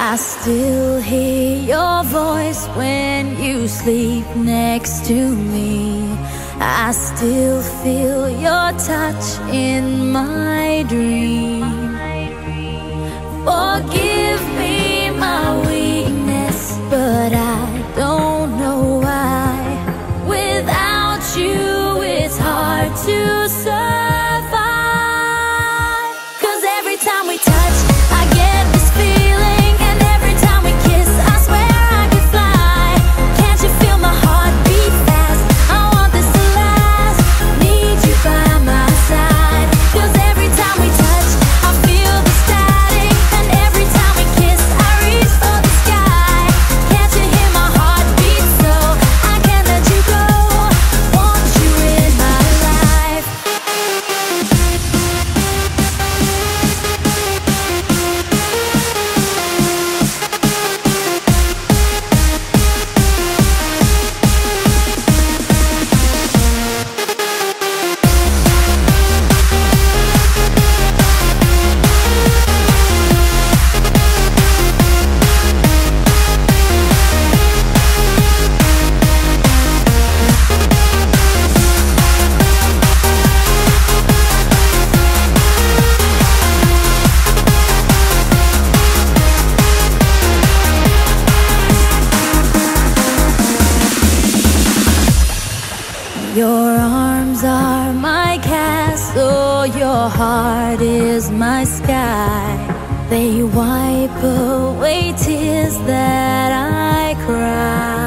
I still hear your voice when you sleep next to me. I still feel your touch in my dream. Forgive me my weakness, but I don't know why. Without you, it's hard to survive. 'Cause every time we touch, I get this feeling, and every time we kiss, I swear I could fly. Can't you feel my heart beat fast? I want this to last, need you by my side. 'Cause every time we touch, I feel the static, and every time we kiss, I reach for the sky. Can't you hear my heart beat? So I can't let you go, want you in my life. Your arms are my castle, your heart is my sky. They wipe away tears that I cry.